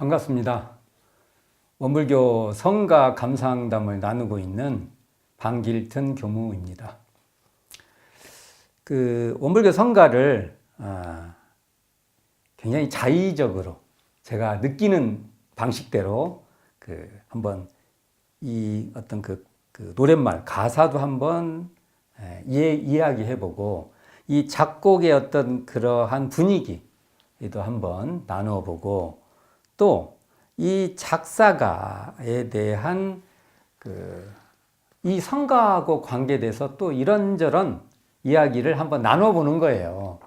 반갑습니다. 원불교 성가 감상담을 나누고 있는 방길튼 교무입니다. 원불교 성가를 굉장히 자의적으로 제가 느끼는 방식대로 한번 이 어떤 노랫말 가사도 한번 이야기해보고 이 작곡의 어떤 그러한 분위기도 한번 나누어보고 또 이 작사가에 대한 이 성가하고 관계돼서 또 이런저런 이야기를 한번 나눠보는 거예요.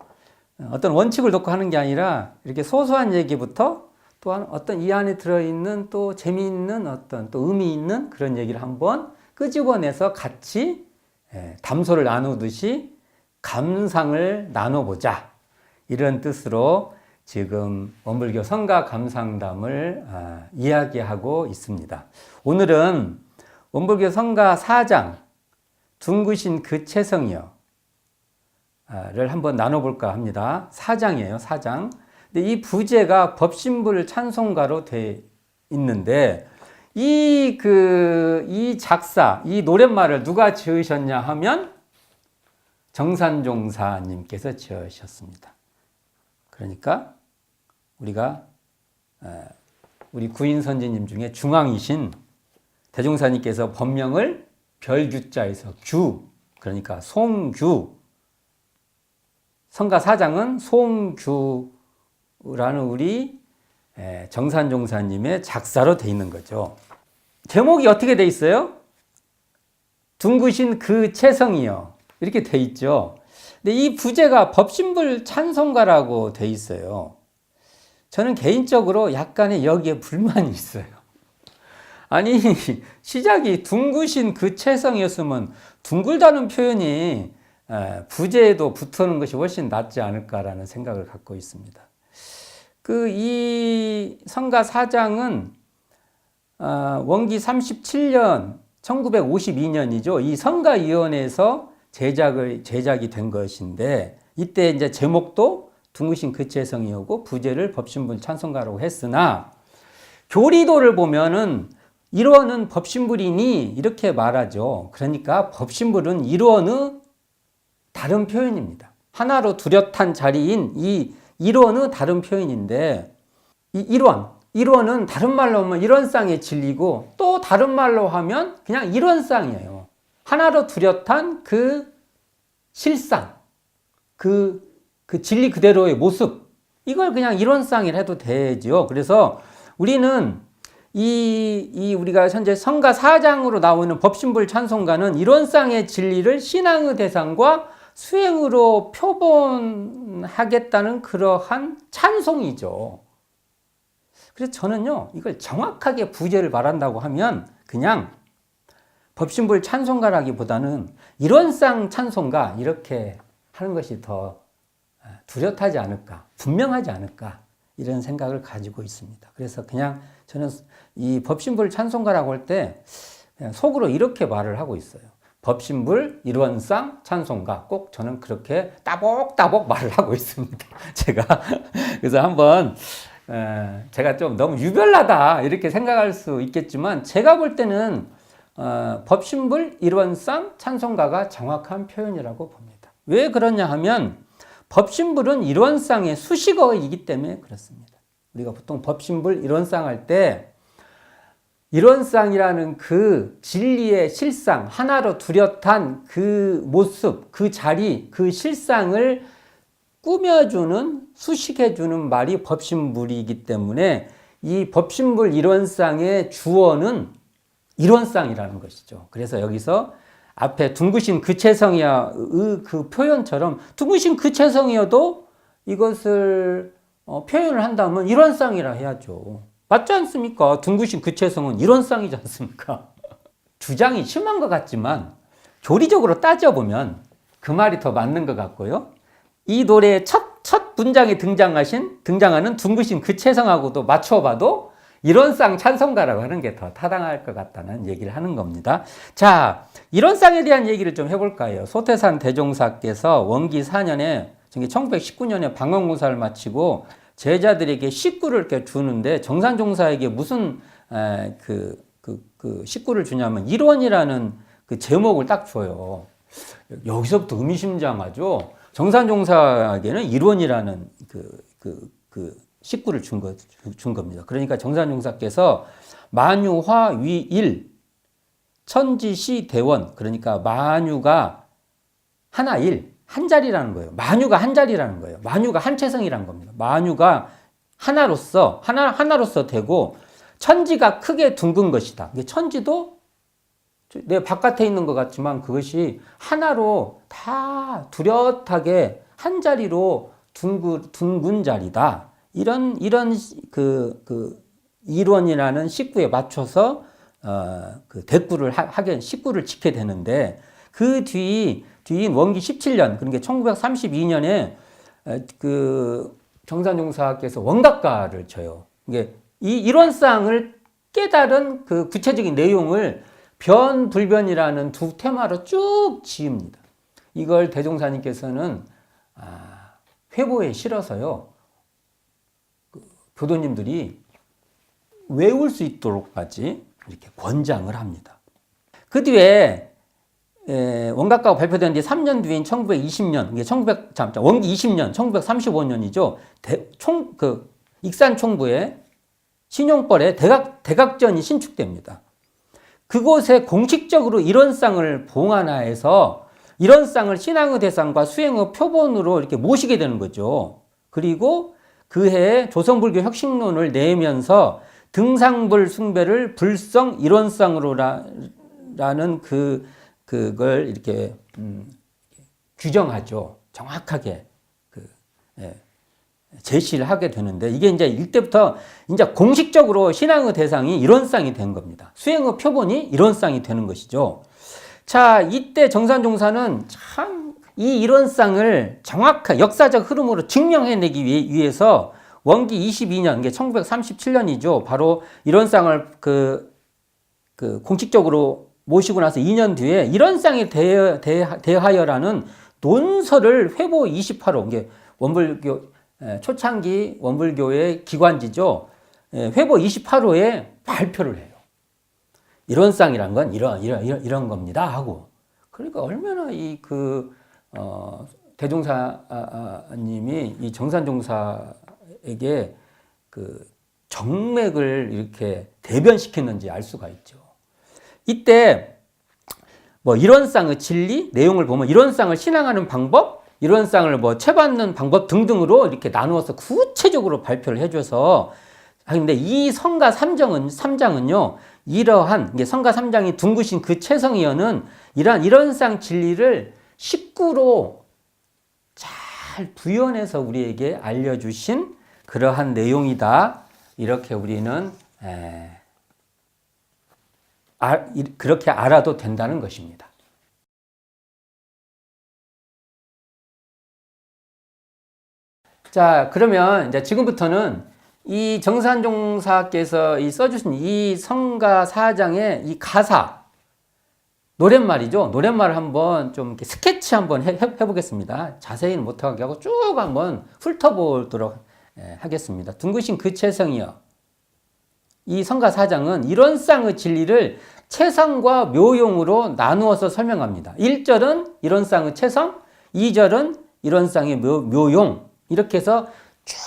어떤 원칙을 놓고 하는 게 아니라 이렇게 소소한 얘기부터 또한 어떤 이 안에 들어있는 또 재미있는 어떤 또 의미 있는 그런 얘기를 한번 끄집어내서 같이 담소를 나누듯이 감상을 나눠보자. 이런 뜻으로 지금 원불교 성가 감상담을 이야기하고 있습니다. 오늘은 원불교 성가 4장 둥그신 그 채성이여 를 한번 나눠볼까 합니다. 4장이에요. 4장. 근데 이 부제가 법신불 찬송가로 돼 있는데 이 작사, 이 노랫말을 누가 지으셨냐 하면 정산종사님께서 지으셨습니다. 그러니까 우리 구인 선지님 중에 중앙이신 대종사님께서 법명을 별규자에서 규, 그러니까 송규, 성가 4장은 송규라는 우리 정산종사님의 작사로 돼 있는 거죠. 제목이 어떻게 돼 있어요? 둥그신 그 채성이여 이렇게 돼 있죠. 근데 이 부제가 법신불 찬송가라고 돼 있어요. 저는 개인적으로 약간의 여기에 불만이 있어요. 아니 시작이 둥그신 그 채성이었으면 둥글다는 표현이 부제에도 붙는 것이 훨씬 낫지 않을까라는 생각을 갖고 있습니다. 이 성가 4장은 원기 37년 1952년이죠. 이 성가위원회에서 제작이 된 것인데 이때 이제 제목도 둥그신 그 채성이었고 부제를 법신불 찬송가라고 했으나 교리도를 보면은 일원은 법신불이니 이렇게 말하죠. 그러니까 법신불은 일원의 다른 표현입니다. 하나로 뚜렷한 자리인 이 일원의 다른 표현인데 이 일원은 다른 말로 하면 일원상의 진리고 또 다른 말로 하면 그냥 일원상이에요. 하나로 뚜렷한 그 실상, 그 진리 그대로의 모습, 이걸 그냥 일원상이라 해도 되죠. 그래서 우리는 우리가 현재 성가 4장으로 나오는 법신불 찬송가는 일원상의 진리를 신앙의 대상과 수행으로 표본하겠다는 그러한 찬송이죠. 그래서 저는요, 이걸 정확하게 부제를 말한다고 하면 그냥 법신불 찬송가라기보다는 일원상 찬송가 이렇게 하는 것이 더 뚜렷하지 않을까, 분명하지 않을까 이런 생각을 가지고 있습니다. 그래서 그냥 저는 이 법신불 찬송가라고 할 때 속으로 이렇게 말을 하고 있어요. 법신불 일원상 찬송가, 꼭 저는 그렇게 따복따복 말을 하고 있습니다. 제가 그래서 한번 제가 좀 너무 유별나다 이렇게 생각할 수 있겠지만 제가 볼 때는 법신불 일원상 찬송가가 정확한 표현이라고 봅니다. 왜 그러냐 하면 법신불은 일원상의 수식어이기 때문에 그렇습니다. 우리가 보통 법신불 일원상 할 때 일원상이라는 그 진리의 실상, 하나로 뚜렷한 그 모습, 그 자리, 그 실상을 꾸며주는, 수식해주는 말이 법신불이기 때문에 이 법신불 일원상의 주어는 일원상이라는 것이죠. 그래서 여기서 앞에 둥그신 그 채성이야 그 표현처럼 둥그신 그 채성이어도 이것을 표현을 한다면 일원상이라 해야죠. 맞지 않습니까? 둥그신 그 채성은 일원상이지 않습니까? 주장이 심한 것 같지만 교리적으로 따져보면 그 말이 더 맞는 것 같고요. 이 노래의 첫 문장에 등장하는 둥그신 그 채성하고도 맞춰봐도 일원상 찬송가라고 하는 게 더 타당할 것 같다는 얘기를 하는 겁니다. 자, 일원상에 대한 얘기를 좀 해볼까요? 소태산 대종사께서 원기 4년에 1919년에 방언공사를 마치고 제자들에게 식구를 이렇게 주는데 정산종사에게 무슨 식구를 주냐면 일원이라는 그 제목을 딱 줘요. 여기서부터 의미심장하죠. 정산종사에게는 일원이라는 식구를 준 겁니다. 그러니까 정산종사께서 만유화위일 천지시대원, 그러니까 만유가 하나일 한 자리라는 거예요. 만유가 한 자리라는 거예요. 만유가 한체성이라는 겁니다. 만유가 하나로서 되고 천지가 크게 둥근 것이다. 천지도 내 바깥에 있는 것 같지만 그것이 하나로 다 뚜렷하게 한 자리로 둥근 자리다. 이런 일원이라는 식구에 맞춰서 식구를 짓게 되는데 그 뒤인 원기 17년, 그러니까 1932년에 정산종사께서 원각가를 쳐요. 이게 이 일원상을 깨달은 그 구체적인 내용을 변불변이라는 두 테마로 쭉 지읍니다. 이걸 대종사님께서는 회보에 실어서요, 교도님들이 외울 수 있도록까지 이렇게 권장을 합니다. 그 뒤에 원각가가 발표된 뒤 3년 뒤인 1920년, 이게 원기 20년, 1935년이죠. 익산총부의 신용벌에 대각전이 신축됩니다. 그곳에 공식적으로 일원상을 봉안하여서 일원상을 신앙의 대상과 수행의 표본으로 이렇게 모시게 되는 거죠. 그리고 그 해에 조선불교 혁신론을 내면서 등상불 숭배를 불성 일원상으로라는 그걸 이렇게 규정하죠. 정확하게 제시를 하게 되는데 이게 이제 이때부터 이제 공식적으로 신앙의 대상이 일원상이 된 겁니다. 수행의 표본이 일원상이 되는 것이죠. 자, 이때 정산종사는 참 이 일원상을 정확한 역사적 흐름으로 증명해내기 위해서 원기 22년, 이게 1937년이죠. 바로 일원상을 공식적으로 모시고 나서 2년 뒤에 일원상에 대하여라는 논설을 회보 28호, 이게 초창기 원불교의 기관지죠. 회보 28호에 발표를 해요. 일원상이란 건 이런 겁니다 하고. 그러니까 얼마나 대종사님이 이 정산종사에게 정맥을 이렇게 대변시켰는지 알 수가 있죠. 이때 일원상의 진리 내용을 보면 일원상을 신앙하는 방법, 일원상을 채받는 방법 등등으로 이렇게 나누어서 구체적으로 발표를 해줘서, 근데 이 성가 3장은요, 이게 성가 3장이 둥그신 그 최성희여는 이러한 일원상 진리를 식구로 잘 구현해서 우리에게 알려주신 그러한 내용이다. 이렇게 우리는 그렇게 알아도 된다는 것입니다. 자, 그러면 이제 지금부터는 이 정산종사께서 써주신 이 성가 4장의 이 가사, 노랫말이죠. 노랫말을 한번 좀 이렇게 스케치 한번 해보겠습니다. 자세히는 못하게 하고 쭉 한번 훑어보도록 하겠습니다. 둥그신 그 체성이여. 이 성가 4장은 일원상의 진리를 체성과 묘용으로 나누어서 설명합니다. 1절은 일원상의 체성, 2절은 일원상의 묘용. 이렇게 해서 쭉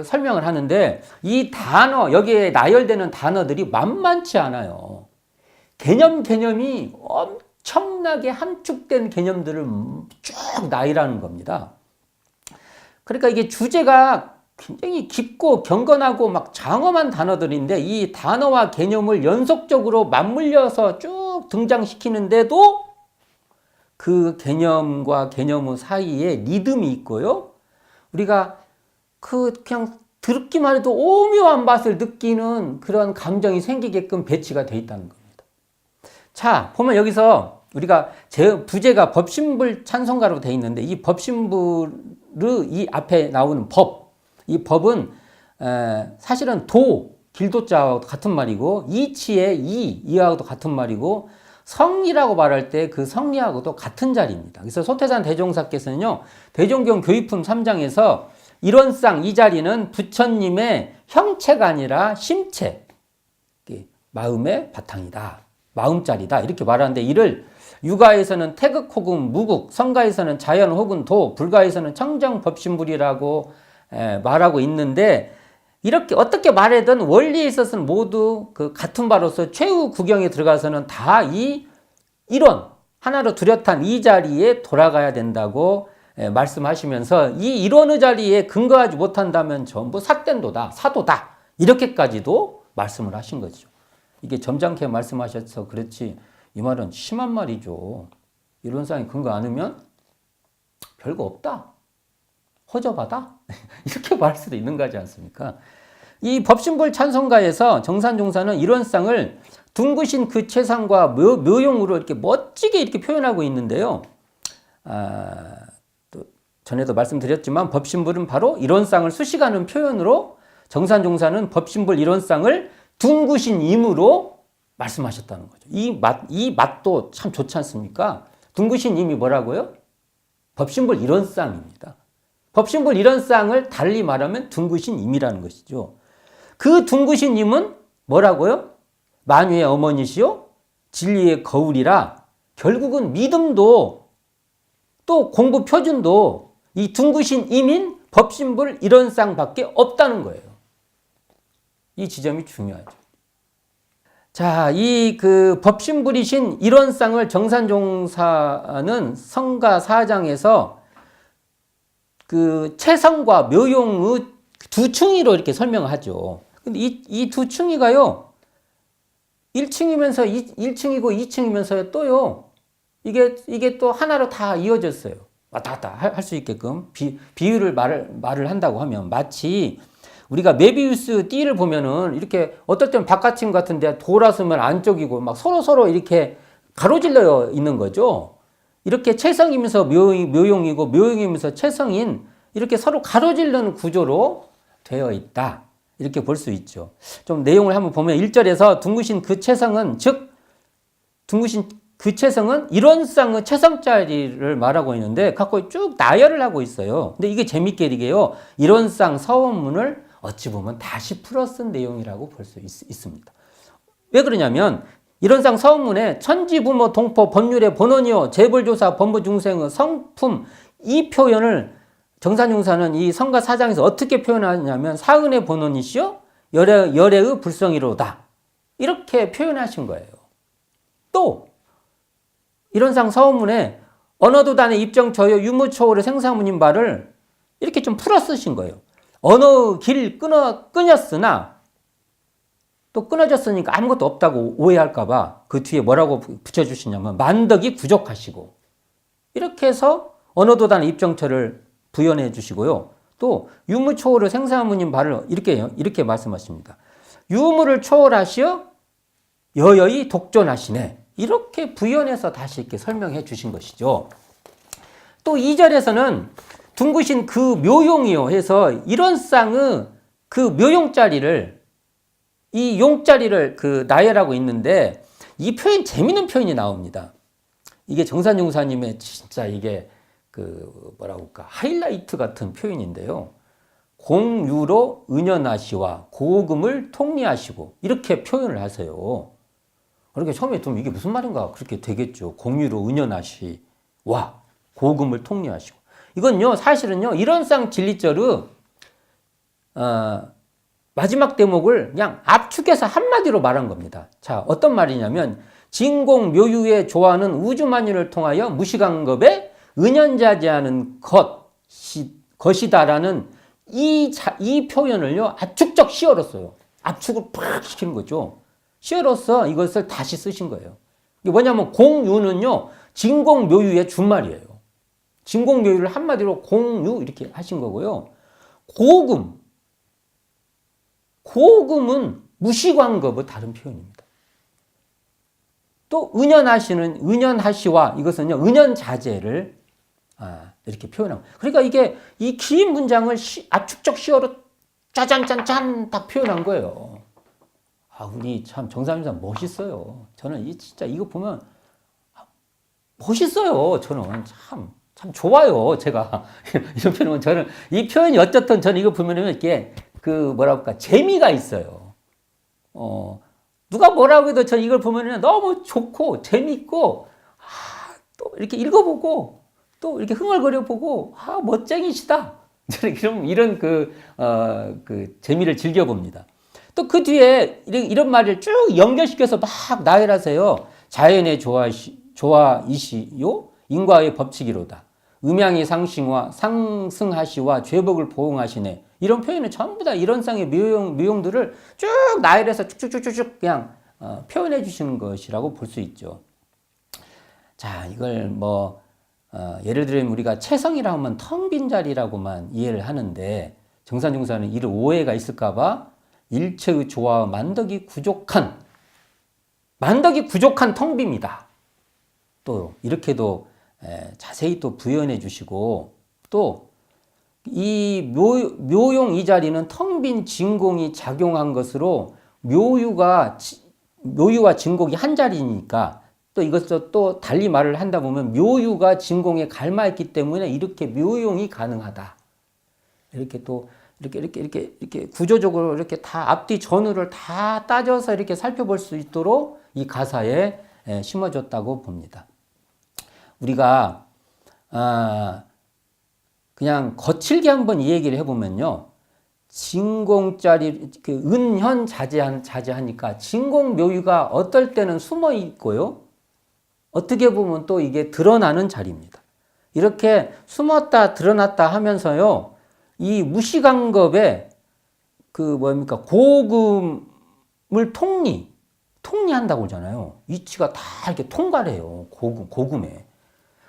설명을 하는데 이 단어, 여기에 나열되는 단어들이 만만치 않아요. 개념이 엄청나게 함축된 개념들을 쭉 나열하는 겁니다. 그러니까 이게 주제가 굉장히 깊고 경건하고 막 장엄한 단어들인데 이 단어와 개념을 연속적으로 맞물려서 쭉 등장시키는데도 그 개념과 개념 사이에 리듬이 있고요. 우리가 그냥 듣기만 해도 오묘한 맛을 느끼는 그런 감정이 생기게끔 배치가 되어 있다는 겁니다. 자, 보면 여기서 우리가 부제가 법신불 찬송가로 되어 있는데 이 법신불의 이 앞에 나오는 법, 이 법은 사실은 길도자와 같은 말이고 이치의 이하고도 같은 말이고 성이라고 말할 때 그 성리하고도 같은 자리입니다. 그래서 소태산 대종사께서는요, 대종경 교의품 3장에서 이런 쌍, 이 자리는 부처님의 형체가 아니라 심체, 마음의 바탕이다. 마음자리다. 이렇게 말하는데 이를 유가에서는 태극 혹은 무국, 성가에서는 자연 혹은 도, 불가에서는 청정법신불이라고 말하고 있는데 이렇게 어떻게 말하든 원리에 있어서는 모두 그 같은 바로서 최후 구경에 들어가서는 다 이 이론 하나로 뚜렷한 이 자리에 돌아가야 된다고 말씀하시면서 이 이론의 자리에 근거하지 못한다면 전부 삿된도다, 사도다 이렇게까지도 말씀을 하신 거죠. 이게 점잖게 말씀하셔서 그렇지 이 말은 심한 말이죠. 이론상에 근거 않으면 별거 없다. 허접하다? 이렇게 말할 수도 있는 거지 않습니까? 이 법신불 찬송가에서 정산종사는 이론상을 둥그신 그 채상과 묘용으로 이렇게 멋지게 이렇게 표현하고 있는데요. 또 전에도 말씀드렸지만 법신불은 바로 이론상을 수식하는 표현으로 정산종사는 법신불 이론상을 둥그신 임으로 말씀하셨다는 거죠. 이 맛도 참 좋지 않습니까? 둥그신 임이 뭐라고요? 법신불 이론상입니다. 법신불 이론상을 달리 말하면 둥그신 임이라는 것이죠. 그 둥그신 임은 뭐라고요? 만유의 어머니시요 진리의 거울이라 결국은 믿음도 또 공부 표준도 이 둥그신 임인 법신불 이론상밖에 없다는 거예요. 이 지점이 중요하죠. 자, 이 그 법신불이신 이론상을 정산종사는 성가 4장에서 그 체성과 묘용의 두 층위로 이렇게 설명하죠. 근데 이 두 층위가요, 1층이면서 1층이고 2층이면서 또요, 이게 또 하나로 다 이어졌어요. 왔다 갔다 할 수 있게끔 비유를 말을 한다고 하면 마치 우리가 메비우스 띠를 보면은 이렇게 어떨 때는 바깥층 같은데 돌아서면 안쪽이고 막 서로 이렇게 가로질러 있는 거죠. 이렇게 체성이면서 묘용이고 묘용이면서 체성인 이렇게 서로 가로질르는 구조로 되어 있다. 이렇게 볼 수 있죠. 좀 내용을 한번 보면 1절에서 둥그신 그 체성은 즉 둥그신 그 체성은 이론상의 체성자리를 말하고 있는데 갖고 쭉 나열을 하고 있어요. 근데 이게 재밌게 이게요. 이론상 서원문을 어찌 보면 다시 풀어 쓴 내용이라고 볼 수 있습니다. 왜 그러냐면 이론상 서원문에 천지부모 동포 법률의 본원이요 재벌조사 법무중생의 성품 이 표현을 정산용사는 이 성가 4장에서 어떻게 표현하냐면 사은의 본원이시요 열애의 불성이로다 이렇게 표현하신 거예요. 또 이론상 서원문에 언어도단의 입정저요 유무초월의 생사문인 바를 이렇게 좀 풀어 쓰신 거예요. 어느 길 끊었으나 또 끊어졌으니까 아무것도 없다고 오해할까봐 그 뒤에 뭐라고 붙여주시냐면 만덕이 부족하시고 이렇게 해서 언어도단의 입정처를 부연해 주시고요. 또 유무초월의 생사문인 바를 이렇게 말씀하십니다. 유무를 초월하시어 여여히 독존하시네. 이렇게 부연해서 다시 이렇게 설명해 주신 것이죠. 또 2절에서는 둥그신 그 묘용이요 해서 이론상의 그 묘용자리를 이 용자리를 그 나열하고 있는데 이 표현 재미있는 표현이 나옵니다. 이게 정산용사님의 진짜 이게 그 뭐라고 할까 하이라이트 같은 표현인데요. 공유로 은연하시와 고금을 통리하시고 이렇게 표현을 하세요. 그렇게 처음에 좀 이게 무슨 말인가 그렇게 되겠죠. 공유로 은연하시와 고금을 통리하시고 이건요 사실은요 이론상 진리절의 마지막 대목을 그냥 압축해서 한마디로 말한 겁니다. 자 어떤 말이냐면 진공 묘유의 조화는 우주만유를 통하여 무시간겁에 은연자재하는 것이다라는 이 표현을요 압축적 시어로써요. 압축을 팍 시키는 거죠. 시어로서 이것을 다시 쓰신 거예요. 이게 뭐냐면 공유는요 진공묘유의 준말이에요. 진공묘유를 한마디로 공유 이렇게 하신 거고요. 고금은 무시광겁의 다른 표현입니다. 또 은연하시와 이것은요 은연자재를 이렇게 표현하고 그러니까 이게 이 긴 문장을 압축적 시어로 짜잔짠짠 딱 표현한 거예요. 우리 참 정삼님사 멋있어요. 저는 진짜 이거 보면 멋있어요. 저는 참 참 좋아요. 제가 이런 표현은 저는 이 표현이 어쨌든 저는 이거 보면은 이렇게 그 뭐라 그럴까 재미가 있어요. 누가 뭐라고 해도 저 이걸 보면은 너무 좋고 재밌고 또 이렇게 읽어보고 또 이렇게 흥얼거려 보고 멋쟁이시다. 이런 그 재미를 즐겨봅니다. 또 그 뒤에 이런 말을 쭉 연결시켜서 막 나열하세요. 자연의 조화이시요 인과의 법칙이로다. 음양이 상승하시와 죄복을 보응하시네. 이런 표현은 전부 다 이런 쌍의 묘용들을 쭉 나열해서 쭉쭉쭉쭉 그냥 표현해 주시는 것이라고 볼 수 있죠. 자, 이걸 예를 들면 우리가 채성이라 하면 텅 빈 자리라고만 이해를 하는데 정산중사는 이를 오해가 있을까봐 일체의 조화와 만덕이 부족한 텅 빕니다. 또 이렇게도 자세히 또 부연해 주시고 또 이 묘용 이 자리는 텅 빈 진공이 작용한 것으로 묘유와 진공이 한 자리니까 또 이것도 또 달리 말을 한다 보면 묘유가 진공에 갈마했기 때문에 이렇게 묘용이 가능하다. 이렇게 또 이렇게 구조적으로 이렇게 다 앞뒤 전후를 다 따져서 이렇게 살펴볼 수 있도록 이 가사에 심어줬다고 봅니다. 우리가 그냥 거칠게 한번 이 얘기를 해보면요. 진공짜리 은현 자제하니까 진공 묘유가 어떨 때는 숨어 있고요. 어떻게 보면 또 이게 드러나는 자리입니다. 이렇게 숨었다 드러났다 하면서요. 이 무시간겁에 고금을 통리한다고 그러잖아요. 위치가 다 이렇게 통과를 해요. 고금에.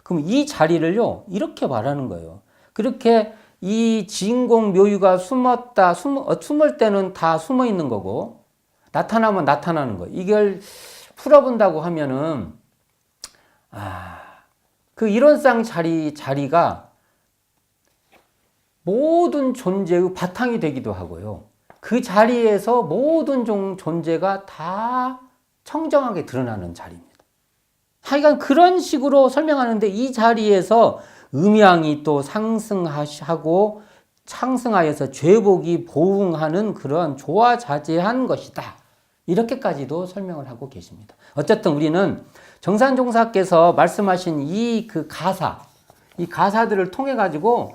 그럼 이 자리를요, 이렇게 말하는 거예요. 그렇게 이 진공 묘유가 숨을 때는 다 숨어 있는 거고, 나타나면 나타나는 거예요. 이걸 풀어본다고 하면은, 그 이론상 자리가 모든 존재의 바탕이 되기도 하고요. 그 자리에서 모든 존재가 다 청정하게 드러나는 자리입니다. 하여간 그런 식으로 설명하는데 이 자리에서 음양이 또 상승하고 상승하여서 죄복이 보응하는 그런 조화자재한 것이다. 이렇게까지도 설명을 하고 계십니다. 어쨌든 우리는 정산종사께서 말씀하신 이 가사들을 통해 가지고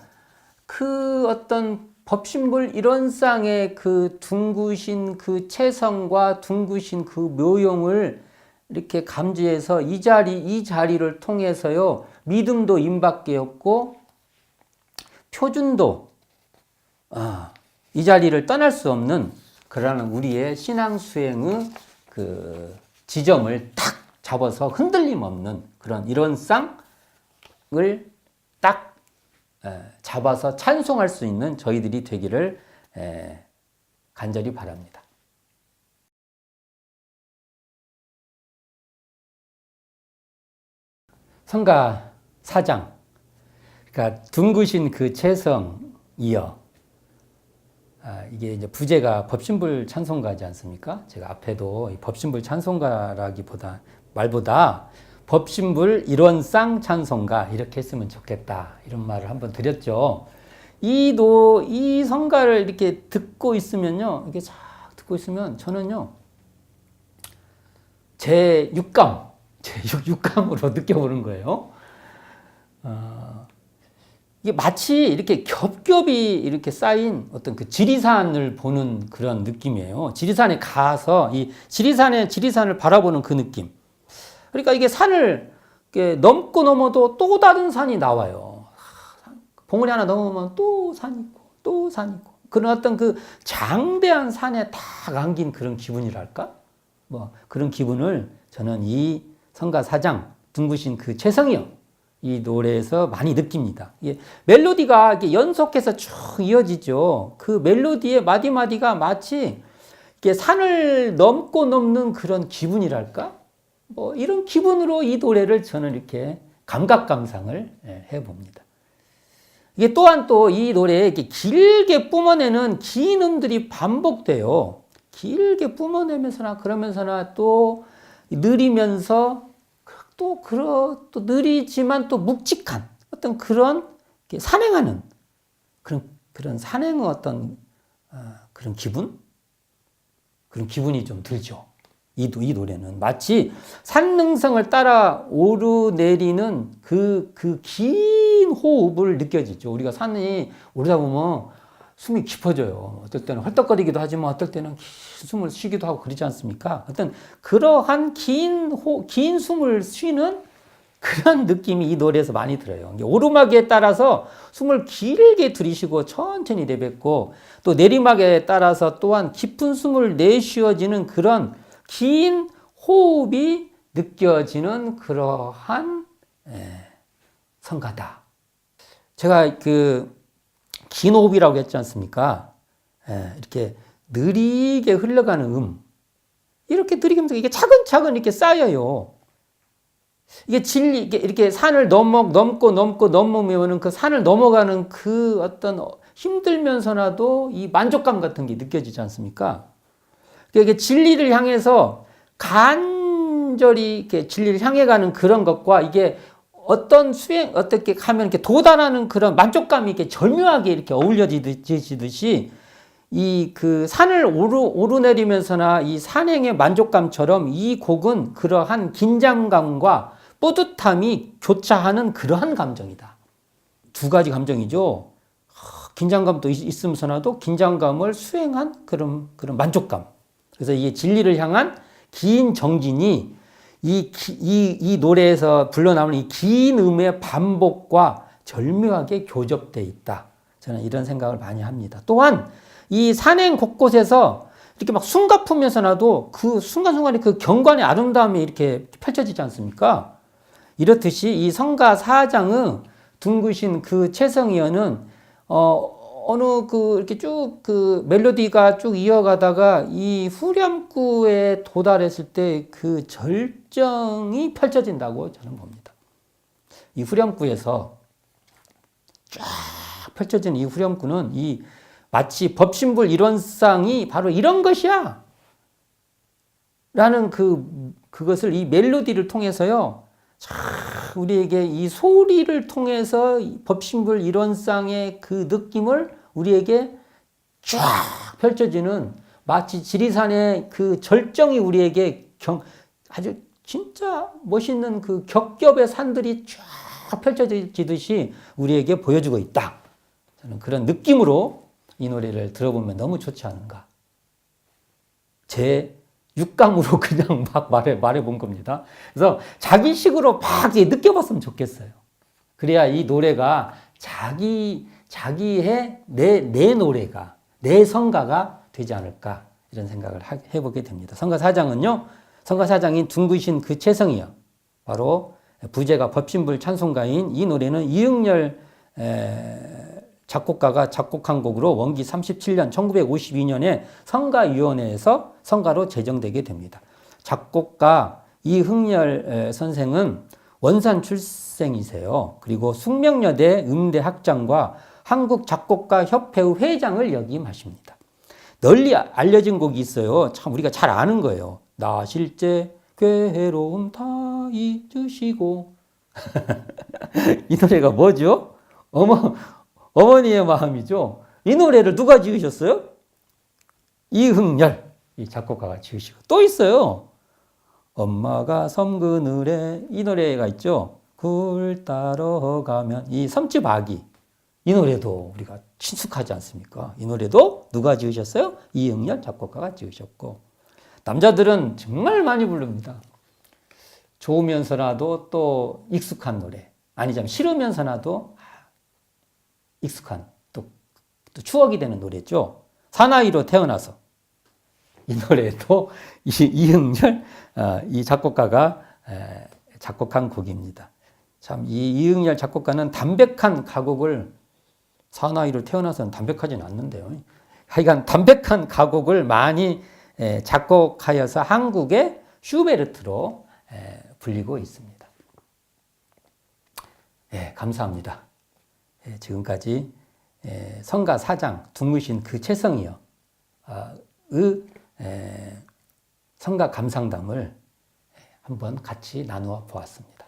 그 어떤 법신불 이론상의 그 둥구신 그 체성과 둥구신 그 묘용을 이렇게 감지해서 이 자리를 통해서요, 믿음도 임밖에 없고, 표준도, 이 자리를 떠날 수 없는 그러한 우리의 신앙 수행의 그 지점을 딱 잡아서 흔들림 없는 그런 이론상을 딱 잡아서 찬송할 수 있는 저희들이 되기를 간절히 바랍니다. 성가 4장, 그러니까 둥구신 그 체성이여. 이게 이제 부제가 법신불 찬송가지 않습니까? 제가 앞에도 법신불 말보다 법신불 일원상 찬송가 이렇게 했으면 좋겠다 이런 말을 한번 드렸죠. 이 성가를 이렇게 듣고 있으면요, 이게 쫙 듣고 있으면 저는요 제 육감으로 느껴보는 거예요. 이게 마치 이렇게 겹겹이 이렇게 쌓인 어떤 그 지리산을 보는 그런 느낌이에요. 지리산에 가서 이 지리산을 바라보는 그 느낌. 그러니까 이게 산을 넘고 넘어도 또 다른 산이 나와요. 봉우리 하나 넘으면 또 산 있고, 또 산 있고. 그런 어떤 그 장대한 산에 딱 안긴 그런 기분이랄까? 그런 기분을 저는 이 성가 4장, 둥구신 그 최성이요. 이 노래에서 많이 느낍니다. 멜로디가 이렇게 연속해서 쭉 이어지죠. 그 멜로디의 마디마디가 마치 산을 넘고 넘는 그런 기분이랄까? 이런 기분으로 이 노래를 저는 이렇게 감각 감상을 해봅니다. 이게 또한 또 이 노래에 이렇게 길게 뿜어내는 긴 음들이 반복돼요. 길게 뿜어내면서나 그러면서나 또 느리면서 또 느리지만 또 묵직한 어떤 그런 산행하는 그런 산행의 어떤 그런 그런 기분이 좀 들죠. 이 노래는 마치 산능성을 따라 오르내리는 그 긴 호흡을 느껴지죠. 우리가 산이 오르다 보면 숨이 깊어져요. 어떨 때는 헐떡거리기도 하지만 어떨 때는 숨을 쉬기도 하고 그러지 않습니까? 어떤 그러한 긴 숨을 쉬는 그런 느낌이 이 노래에서 많이 들어요. 오르막에 따라서 숨을 길게 들이쉬고 천천히 내뱉고 또 내리막에 따라서 또한 깊은 숨을 내쉬어지는 그런 긴 호흡이 느껴지는 그러한 성가다. 제가 긴 호흡이라고 했지 않습니까? 이렇게 느리게 흘러가는 이렇게 느리게 하면서 이게 차근차근 이렇게 쌓여요. 이게 이렇게 산을 넘으면은 그 산을 넘어가는 그 어떤 힘들면서라도 이 만족감 같은 게 느껴지지 않습니까? 이게 진리를 향해서 간절히 이렇게 진리를 향해 가는 그런 것과 이게 어떻게 하면 이렇게 도달하는 그런 만족감이 이렇게 절묘하게 이렇게 어울려지듯이 그 산을 오르내리면서나 이 산행의 만족감처럼 이 곡은 그러한 긴장감과 뿌듯함이 교차하는 그러한 감정이다. 두 가지 감정이죠. 긴장감도 있으면서도 긴장감을 수행한 그런 만족감. 그래서 이게 진리를 향한 긴 정진이 이 노래에서 불러나오는 이 긴 음의 반복과 절묘하게 교접되어 있다. 저는 이런 생각을 많이 합니다. 또한 이 산행 곳곳에서 이렇게 막 숨가쁘면서라도 그 순간순간에 그 경관의 아름다움이 이렇게 펼쳐지지 않습니까? 이렇듯이 이 성가 사장의 둥그신 그 채성이어는 어느 이렇게 쭉 멜로디가 쭉 이어가다가 이 후렴구에 도달했을 때 그 절정이 펼쳐진다고 저는 봅니다. 이 후렴구에서 쫙 펼쳐진 이 후렴구는 마치 법신불 이론상이 바로 이런 것이야! 라는 그것을 이 멜로디를 통해서요, 우리에게 이 소리를 통해서 법신불 이론상의 그 느낌을 우리에게 쫙 펼쳐지는 마치 지리산의 그 절정이 우리에게 아주 진짜 멋있는 그 겹겹의 산들이 쫙 펼쳐지듯이 우리에게 보여주고 있다. 저는 그런 느낌으로 이 노래를 들어보면 너무 좋지 않은가. 제 육감으로 그냥 막 말해 본 겁니다. 그래서 자기식으로 막 느껴봤으면 좋겠어요. 그래야 이 노래가 자기의 내 노래가, 내 성가가 되지 않을까, 이런 생각을 해보게 됩니다. 성가사장은요, 성가사장인 둥그신 그 채성이요, 바로 부제가 법신불 찬송가인 이 노래는 이응열 작곡가가 작곡한 곡으로 원기 37년 1952년에 성가위원회에서 성가로 제정되게 됩니다. 작곡가 이흥열 선생은 원산 출생이세요. 그리고 숙명여대 음대 학장과 한국작곡가협회의 회장을 역임하십니다. 널리 알려진 곡이 있어요. 참 우리가 잘 아는 거예요. 나 실제 괴로움 다 잊으시고. 이 노래가 뭐죠? 어머니의 마음이죠. 이 노래를 누가 지으셨어요? 이흥열, 이 작곡가가 지으시고. 또 있어요. 엄마가 섬 그늘에, 이 노래가 있죠. 굴 따러 가면, 이 섬집 아기. 이 노래도 우리가 친숙하지 않습니까? 이 노래도 누가 지으셨어요? 이흥열 작곡가가 지으셨고. 남자들은 정말 많이 부릅니다. 좋으면서라도 또 익숙한 노래. 아니자면 싫으면서라도 익숙한, 또 추억이 되는 노래죠. 사나이로 태어나서. 이 노래도 이흥열 이 작곡가가 작곡한 곡입니다. 참 이 이흥열 작곡가는 담백한 가곡을, 사나이로 태어나서는 담백하진 않는데요. 하여간 담백한 가곡을 많이 작곡하여서 한국의 슈베르트로 불리고 있습니다. 감사합니다. 지금까지 성가 사장 둥그신 그 채성이여 성가 감상담을 한번 같이 나누어 보았습니다.